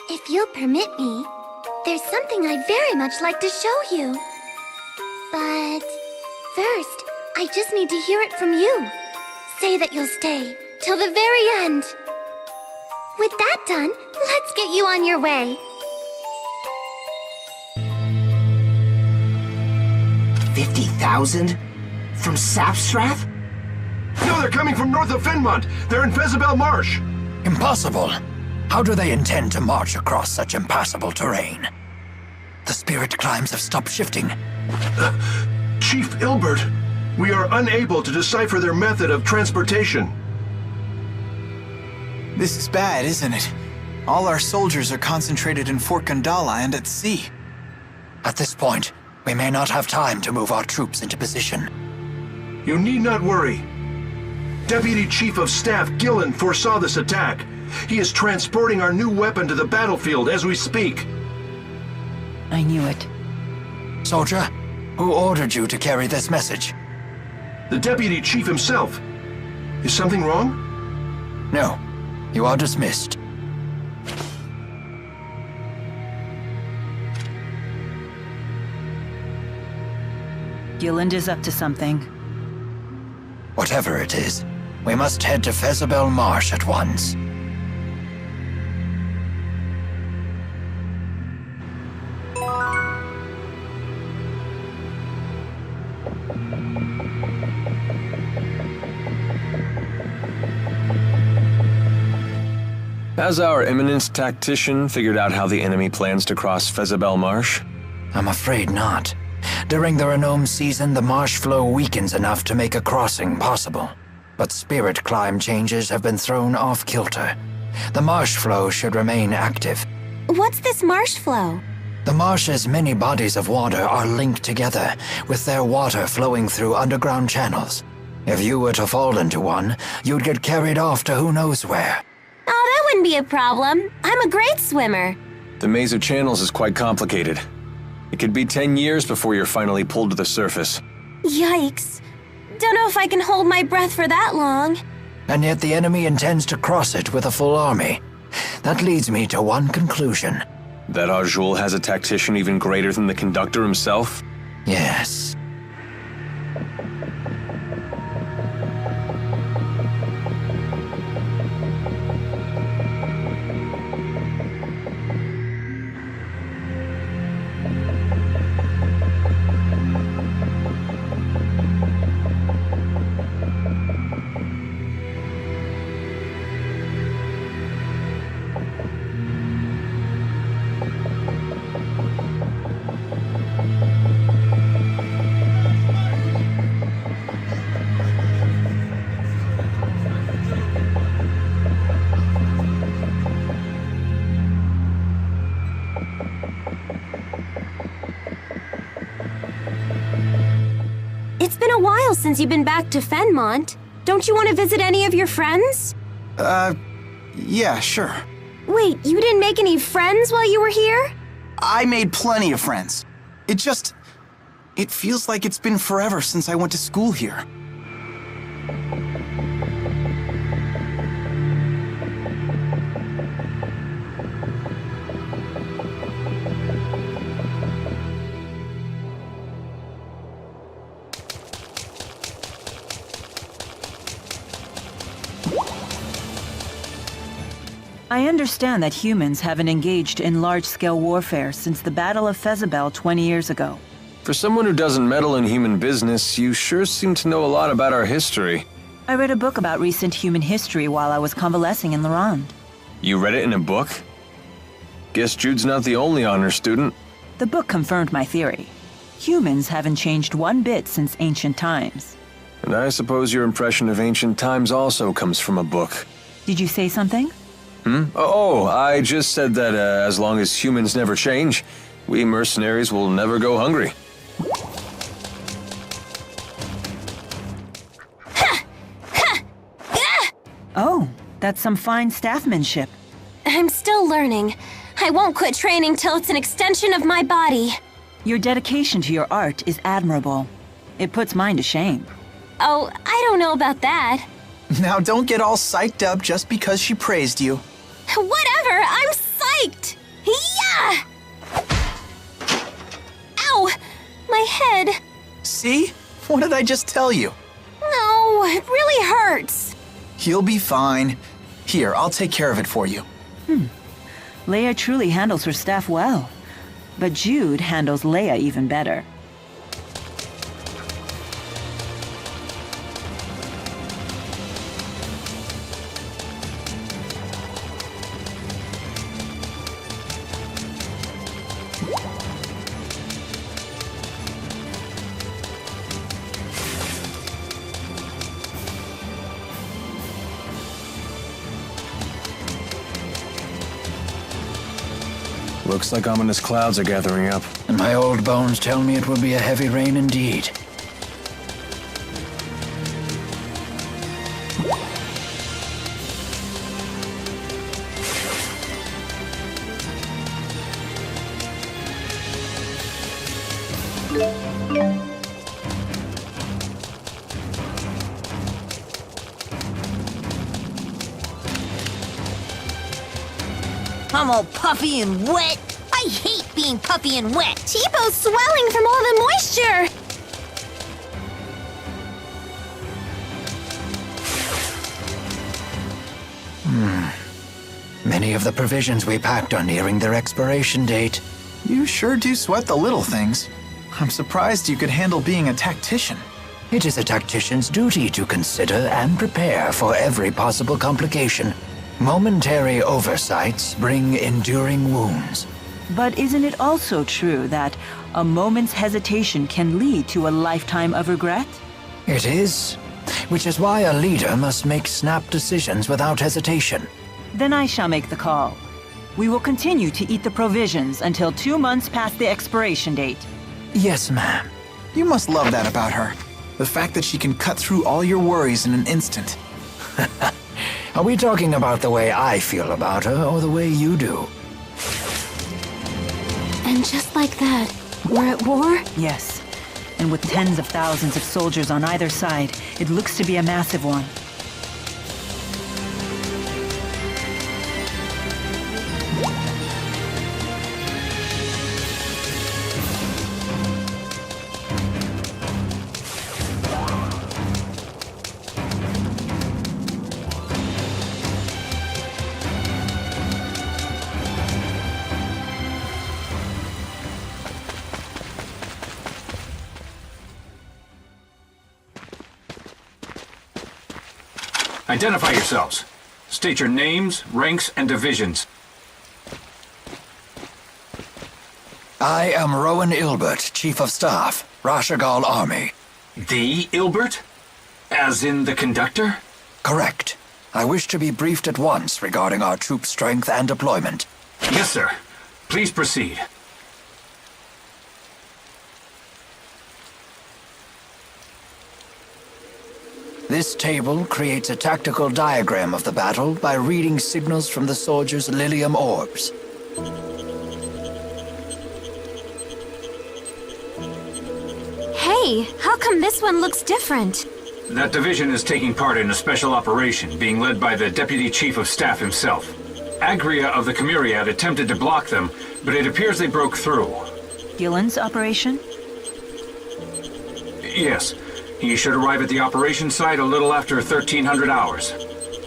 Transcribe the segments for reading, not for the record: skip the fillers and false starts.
If you'll permit me, there's something I'd very much like to show you. But first, I just need to hear it from you. Say that you'll stay till the very end. With that done, let's get you on your way. 50,000? From Sapstrath? No, they're coming from north of Fenmont. They're in Fezebel Marsh. Impossible. How do they intend to march across such impassable terrain? The spirit climbs have stopped shifting. Chief Ilbert, we are unable to decipher their method of transportation. This is bad, isn't it? All our soldiers are concentrated in Fort Gandala and at sea. At this point, we may not have time to move our troops into position. You need not worry. Deputy Chief of Staff Gillen foresaw this attack. He is transporting our new weapon to the battlefield as we speak. I knew it. Soldier, who ordered you to carry this message? The Deputy Chief himself. Is something wrong? No. You are dismissed. Gilland is up to something. Whatever it is, we must head to Fezebel Marsh at once. Has our eminent tactician figured out how the enemy plans to cross Fezebel Marsh? I'm afraid not. During the Renome season, the marsh flow weakens enough to make a crossing possible. But spirit climb changes have been thrown off kilter. The marsh flow should remain active. What's this marsh flow? The marsh's many bodies of water are linked together, with their water flowing through underground channels. If you were to fall into one, you'd get carried off to who knows where. Oh, that wouldn't be a problem. I'm a great swimmer. The maze of channels is quite complicated. It could be 10 years before you're finally pulled to the surface. Yikes. Don't know if I can hold my breath for that long. And yet the enemy intends to cross it with a full army. That leads me to one conclusion. That Arjul has a tactician even greater than the conductor himself? Yes. It's been a while since you've been back to Fenmont. Don't you want to visit any of your friends? Yeah, sure. Wait, you didn't make any friends while you were here? I made plenty of friends. It feels like it's been forever since I went to school here. I understand that humans haven't engaged in large-scale warfare since the Battle of Fezebel 20 years ago. For someone who doesn't meddle in human business, you sure seem to know a lot about our history. I read a book about recent human history while I was convalescing in Lorand. You read it in a book? Guess Jude's not the only honor student. The book confirmed my theory. Humans haven't changed one bit since ancient times. And I suppose your impression of ancient times also comes from a book. Did you say something? Oh, I just said that as long as humans never change, we mercenaries will never go hungry. Oh, that's some fine staffmanship. I'm still learning. I won't quit training till it's an extension of my body. Your dedication to your art is admirable. It puts mine to shame. Oh, I don't know about that. Now don't get all psyched up just because she praised you. Whatever, I'm psyched! What did I just tell you? No, it really hurts. You'll be fine. Here, I'll take care of it for you. Leia truly handles her staff well. But Jude handles Leia even better. Looks like ominous clouds are gathering up. And my old bones tell me it will be a heavy rain indeed. I'm all puffy and wet. I hate being puffy and wet. T-Bow's swelling from all the moisture. Many of the provisions we packed are nearing their expiration date. You sure do sweat the little things. I'm surprised you could handle being a tactician. It is a tactician's duty to consider and prepare for every possible complication. Momentary oversights bring enduring wounds. But isn't it also true that a moment's hesitation can lead to a lifetime of regret? It is, which is why a leader must make snap decisions without hesitation. Then I shall make the call. We will continue to eat the provisions until 2 months past the expiration date. Yes, ma'am. You must love that about her. The fact that she can cut through all your worries in an instant. Are we talking about the way I feel about her or the way you do? And just like that, we're at war? Yes. And with tens of thousands of soldiers on either side, it looks to be a massive one. Identify yourselves. State your names, ranks, and divisions. I am Rowan Ilbert, Chief of Staff, Rashagal Army. The Ilbert? As in the conductor? Correct. I wish to be briefed at once regarding our troop strength and deployment. Yes, sir. Please proceed. This table creates a tactical diagram of the battle by reading signals from the soldiers' Lilium orbs. Hey, how come this one looks different? That division is taking part in a special operation being led by the Deputy Chief of Staff himself. Agria of the Camuriad attempted to block them, but it appears they broke through. Gillen's operation? Yes. He should arrive at the operation site a little after 1300 hours.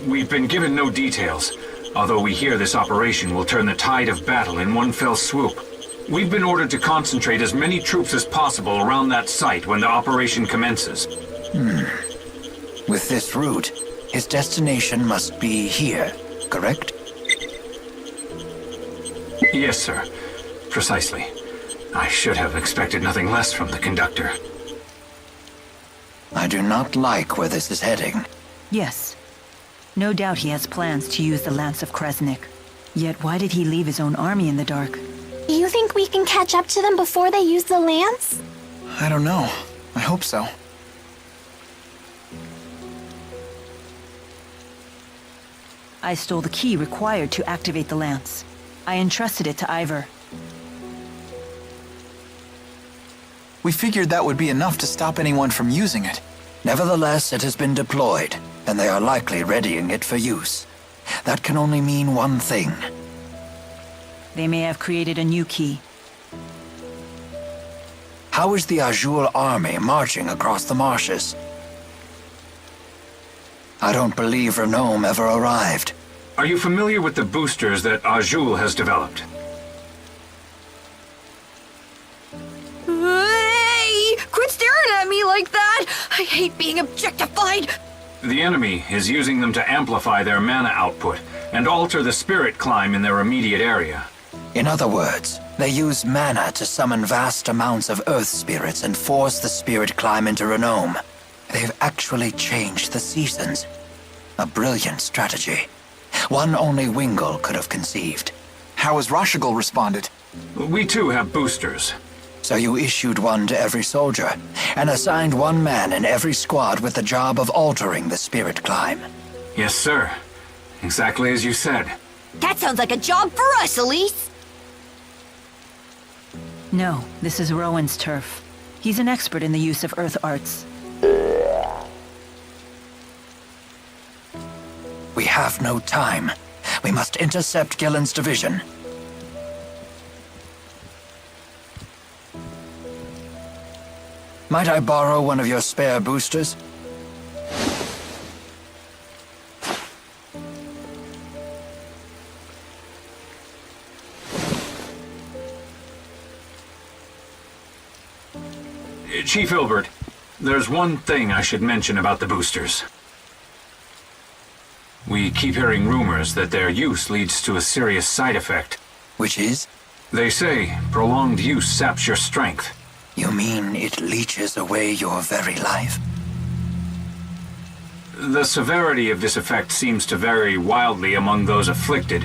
We've been given no details, although we hear this operation will turn the tide of battle in one fell swoop. We've been ordered to concentrate as many troops as possible around that site when the operation commences. With this route, his destination must be here, correct? Yes, sir. Precisely. I should have expected nothing less from the conductor. I do not like where this is heading. Yes. No doubt he has plans to use the Lance of Kresnik. Yet why did he leave his own army in the dark? You think we can catch up to them before they use the lance? I don't know. I hope so. I stole the key required to activate the lance. I entrusted it to Ivor. We figured that would be enough to stop anyone from using it. Nevertheless, it has been deployed, and they are likely readying it for use. That can only mean one thing. They may have created a new key. How is the Azul army marching across the marshes? I don't believe Renome ever arrived. Are you familiar with the boosters that Azul has developed? Hey! Quit staring at me like that! I hate being objectified! The enemy is using them to amplify their mana output and alter the spirit climb in their immediate area. In other words, they use mana to summon vast amounts of earth spirits and force the spirit climb into Renome. They've actually changed the seasons. A brilliant strategy. One only Wingle could have conceived. How has Rashigal responded? We too have boosters. So you issued one to every soldier, and assigned one man in every squad with the job of altering the spirit climb. Yes, sir. Exactly as you said. That sounds like a job for us, Elise! No, this is Rowan's turf. He's an expert in the use of earth arts. We have no time. We must intercept Gillen's division. Might I borrow one of your spare boosters? Chief Ilbert, there's one thing I should mention about the boosters. We keep hearing rumors that their use leads to a serious side effect. Which is? They say prolonged use saps your strength. You mean it leeches away your very life? The severity of this effect seems to vary wildly among those afflicted.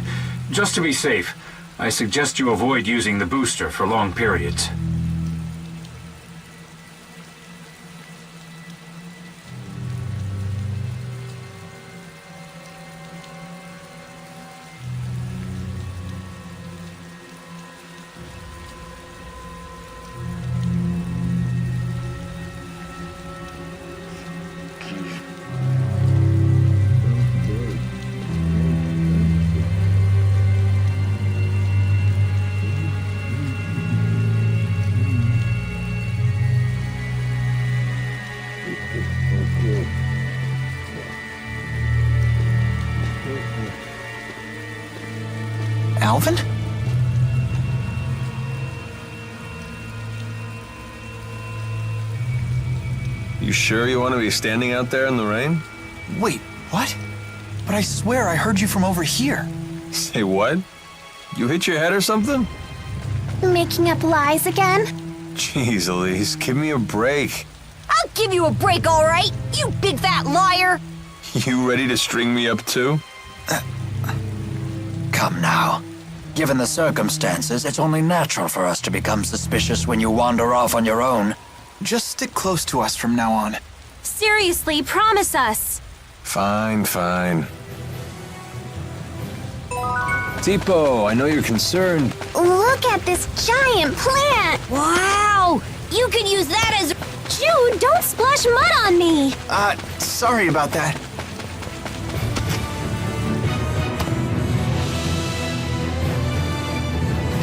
Just to be safe, I suggest you avoid using the booster for long periods. Alvin? You sure you want to be standing out there in the rain? Wait, what? But I swear I heard you from over here. Say what? You hit your head or something? Making up lies again? Jeez, Elise, give me a break. I'll give you a break, all right? You big fat liar! You ready to string me up too? Come now. Given the circumstances, it's only natural for us to become suspicious when you wander off on your own. Just stick close to us from now on. Seriously, promise us. Fine, fine. Tipo, I know you're concerned. Look at this giant plant! Wow! You could use that as... Jude, don't splash mud on me! Sorry about that.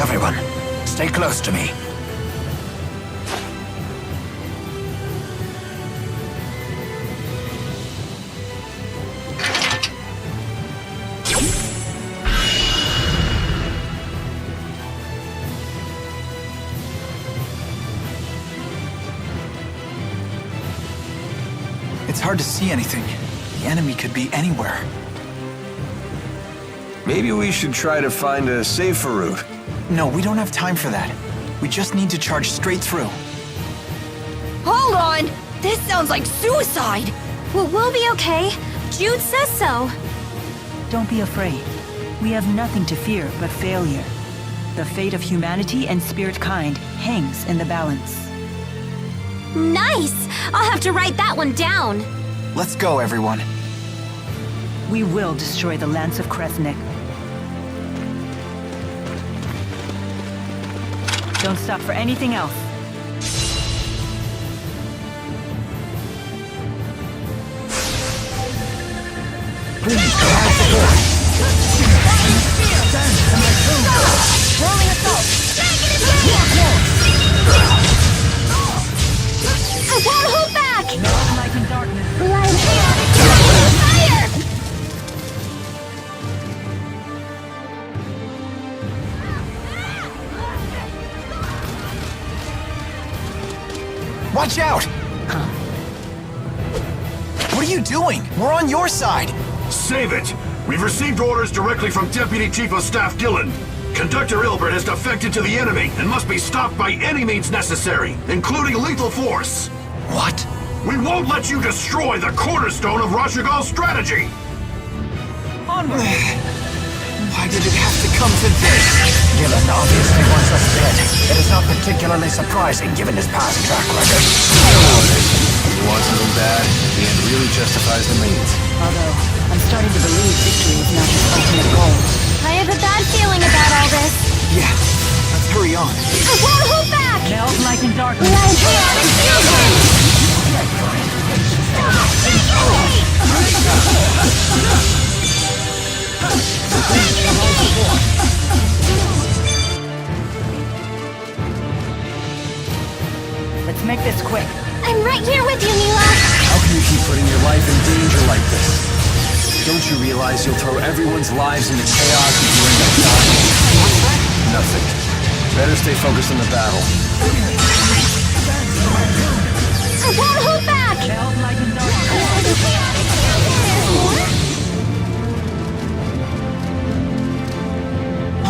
Everyone, stay close to me. It's hard to see anything. The enemy could be anywhere. Maybe we should try to find a safer route. No, we don't have time for that. We just need to charge straight through. Hold on! This sounds like suicide! Well, we'll be okay. Jude says so. Don't be afraid. We have nothing to fear but failure. The fate of humanity and spirit kind hangs in the balance. Nice! I'll have to write that one down. Let's go, everyone. We will destroy the Lance of Kresnik. Don't stop for anything else. Rolling assault! Watch out! What are you doing? We're on your side! Save it! We've received orders directly from Deputy Chief of Staff Gillen. Conductor Ilbert has defected to the enemy and must be stopped by any means necessary, including lethal force. What? We won't let you destroy the cornerstone of Rashagal's strategy! Why did it have to come to this? Gillen obviously wants us dead. It is not particularly surprising given his past track record. When you want something bad, the end really justifies the means. Although, I'm starting to believe victory is not his ultimate goal. I have a bad feeling about all this. Yeah, let's hurry on. I won't hold back! Melt like in darkness. Light chaotic fusion! Let's make this quick. I'm right here with you, Mila! How can you keep putting your life in danger like this? Don't you realize you'll throw everyone's lives into chaos if you end up dying? Nothing. Better stay focused on the battle. I won't hold back! Melt like in darkness.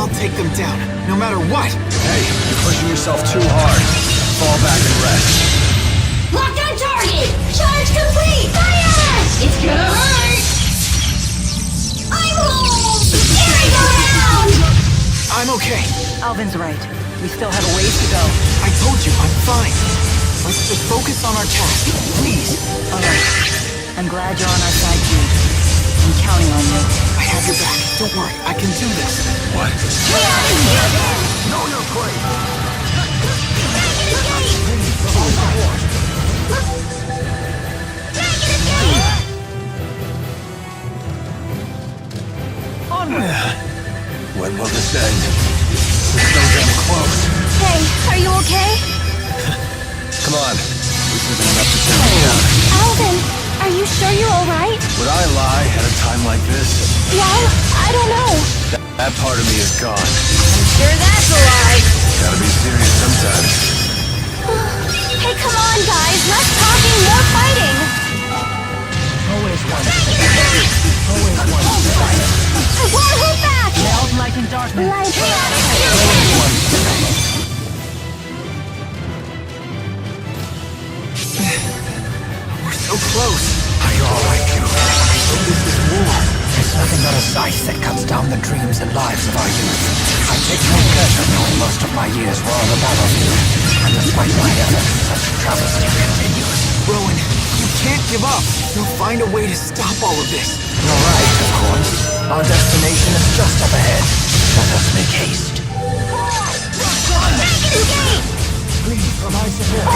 I'll take them down, no matter what! Hey, you're pushing yourself too hard. Fall back and rest. Locked on target! Charge complete! Fire! It's gonna hurt! I'm home! Merry-go-round! I'm okay. Alvin's right. We still have a ways to go. I told you, I'm fine. Let's just focus on our task, please. Alright. I'm glad you're on our side, too. I'm counting on you. I have your back. Don't worry, I can do this. What? Know your place! When will this end? We're so damn close. Hey, are you okay? Come on. This isn't enough to take me down. Alvin, are you sure you're alright? Would I lie at a time like this? Well, I don't know. That part of me is gone. I'm sure that's a lie. Gotta be serious sometimes. Hey, come on, guys. Less talking, more fighting. Always one. Always one. I won't hold back. Melt like in darkness. Light chaotic fusion! We're so close. Are you alright, Q? This is war. It's nothing but a scythe that cuts down the dreams and lives of our youth. I take no pleasure knowing most of my years were on the battlefield. And despite my efforts, such travesty continues. Rowan, you can't give up. You'll find a way to stop all of this. You're right, of course. Our destination is just up ahead. Let us make haste. Please provide support.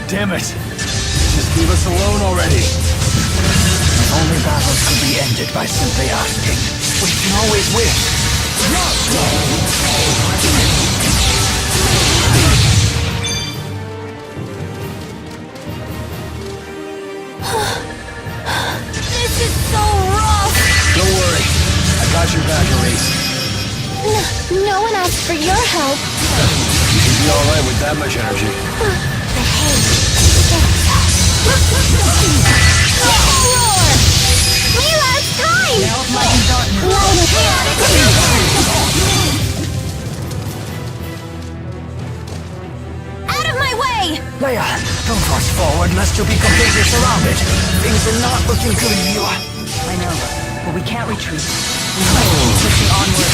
Damn it! Just leave us alone already. Only battles could be ended by simply asking. We can always wish. This is so rough. Don't worry. I got your back, Elise. No one asked for your help. You should be alright with that much energy. The hate. Roar! Mila, it's time! Melt like in darkness. Light chaotic fusion! Out of my way! Leia, don't rush forward lest you'll be completely surrounded. Things are not looking good, Mila. I know, but we can't retreat. We must keep pushing onward.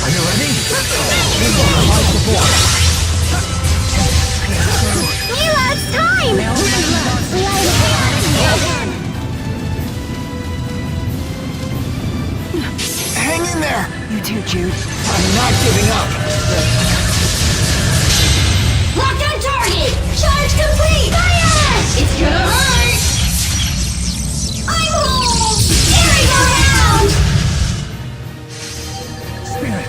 Are you ready? Mila, it's time! Melt like in darkness. Light chaotic fusion! Hang in there. You too, Jude. I'm not giving up. Locked on target! Charge complete! Fire! It's gonna hurt! I'm home! Merry-go-round! Spirit,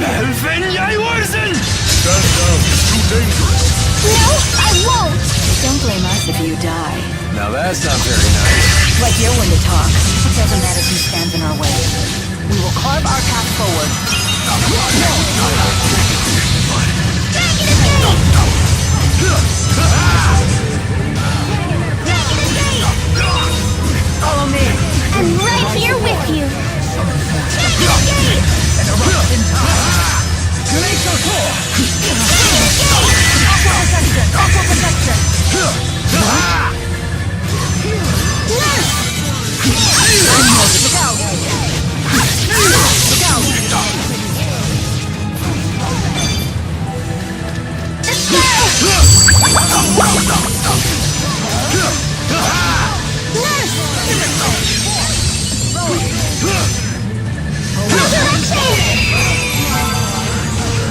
Helfen Warzone! Stand down, it's too dangerous. No, I won't! Don't blame us if you die. Now that's not very nice. Like you're one to talk. It doesn't matter who stands in our way. We will carve our path forward. Follow me. I'm right here with you. Aqua protection!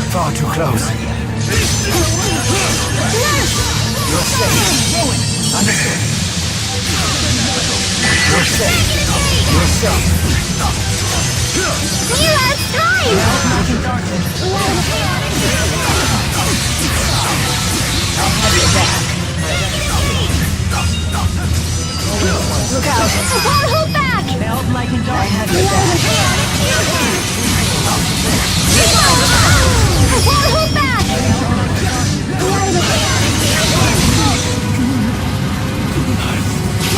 Far too close. You're safe. Understood. You're safe. You're safe. Mila, it's time! I'll have your back. Look out! I won't hold back! Meld light and I dark. have your back. I won't hold back!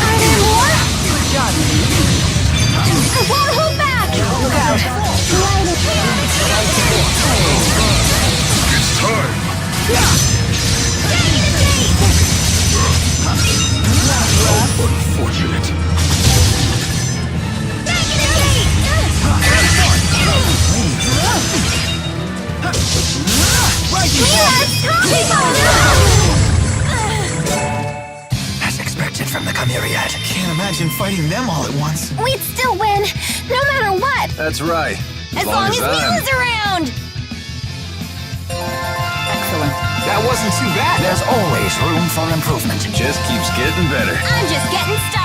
Are there more? John, I won't hold back! look out! It's time. Unfortunate. As expected from the Chimeriad. Can't imagine fighting them all at once. We'd still win, no matter what! That's right. As long as Mila's around! Excellent. That wasn't too bad. There's always room for improvement. Just keeps getting better. I'm just getting started.